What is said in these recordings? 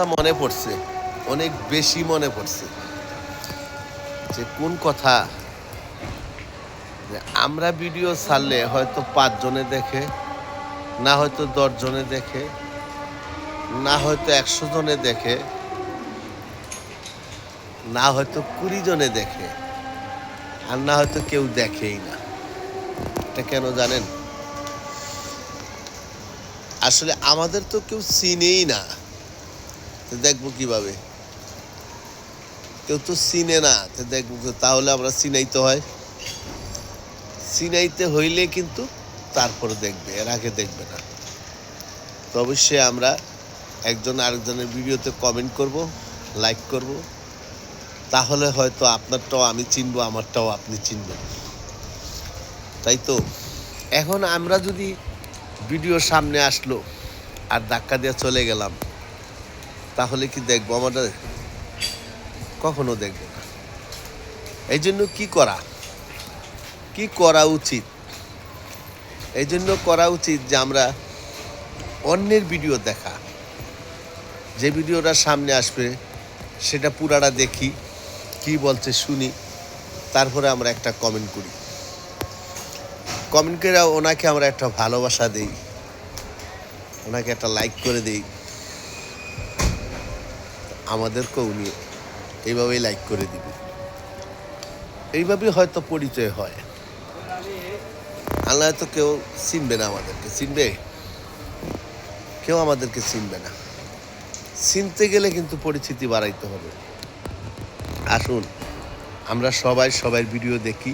কথা মনে পড়ছে, অনেক বেশি মনে পড়ছে। যে কোন কথা, যে আমরা ভিডিও ছাড়লে হয়তো 5 জনে দেখে, না হয়তো 10 জনে দেখে, না হয়তো 100 জনে দেখে, না হয়তো 20 জনে দেখে, আর না হয়তো কেউ দেখেই না। এটা কেন জানেন? আসলে আমাদের তো কেউ চিনেই না, তো দেখবো কিভাবে? কেউ তো চিনে না, তো দেখবো তাহলে আমরা চিনাইতে হয়। চিনাইতে হইলে কিন্তু তারপরে দেখবে, এর আগে দেখবে না। তো অবশ্যই আমরা একজন আরেকজনের ভিডিওতে কমেন্ট করব, লাইক করব, তাহলে হয়তো আপনারটাও আমি চিনবো, আমারটাও আপনি চিনবেন। তাই তো এখন আমরা যদি ভিডিও সামনে আসলো আর ধাক্কা দিয়ে চলে গেলাম, তাহলে কি দেখবো? আমাদের কখনো দেখবো না। এই জন্য কি করা উচিত? এই জন্য করা উচিত যে আমরা অন্যের ভিডিও দেখা, যে ভিডিওটা সামনে আসবে সেটা পুরাটা দেখি, কি বলছে শুনি, তারপরে আমরা একটা কমেন্ট করি। কমেন্ট করে ওনাকে আমরা একটা ভালোবাসা দিই, ওনাকে একটা লাইক করে দিই, আমাদেরকেও উনি এইভাবেই লাইক করে দিবে। এইভাবেই হয়তো পরিচয় হয়। আল্লাহ তো কেউ চিনবে না, আমাদেরকে চিনবে? কেউ আমাদেরকে চিনবে না। চিনতে গেলে কিন্তু পরিচিতি বাড়াইতে হবে। আসুন আমরা সবাই সবার ভিডিও দেখি,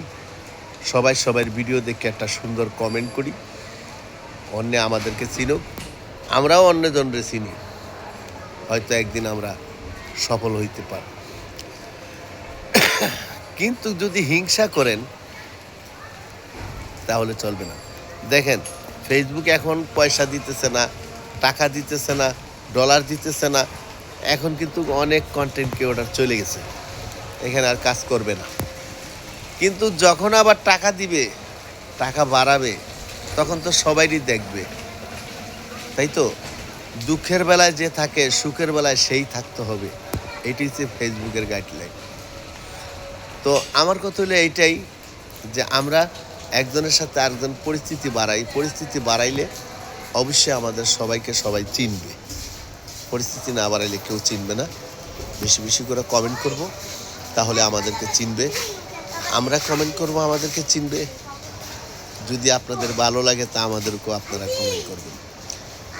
সবাই সবার ভিডিও দেখে একটা সুন্দর কমেন্ট করি, অন্য আমাদেরকে চিনুক, আমরাও অন্যজনরে চিনি। হয়তো একদিন আমরা সফল হইতে পারি। কিন্তু যদি হিংসা করেন তাহলে চলবে না। দেখেন, ফেসবুকে এখন পয়সা দিতেছে না, টাকা দিতেছে না, ডলার দিতেছে না। এখন কিন্তু অনেক কন্টেন্ট ক্রিয়েটর চলে গেছে, এখানে আর কাজ করবে না। কিন্তু যখন আবার টাকা দিবে, টাকা বাড়াবে, তখন তো সবাইই দেখবে। তাই তো দুঃখের বেলায় যে থাকে, সুখের বেলায় সেই থাকতে হবে। এটি হচ্ছে ফেসবুকের গাইডলাইন। তো আমার কথা হলো এইটাই, যে আমরা একজনের সাথে আরেকজন পরিস্থিতি বাড়াইলে অবশ্যই আমাদের সবাইকে সবাই চিনবে। পরিস্থিতি না বাড়াইলে কেউ চিনবে না। বেশি বেশি করে কমেন্ট করব, তাহলে আমাদেরকে চিনবে। আমরা কমেন্ট করব, আমাদেরকে চিনবে। যদি আপনাদের ভালো লাগে তা আমাদেরকেও আপনারা কমেন্ট করবেন।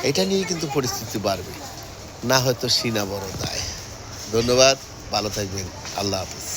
এটা নিয়ে কিন্তু পরিস্থিতি বাড়বে, না হয়তো সিনা বড় দায়। ধন্যবাদ, ভালো থাকবেন, আল্লাহ হাফিজ।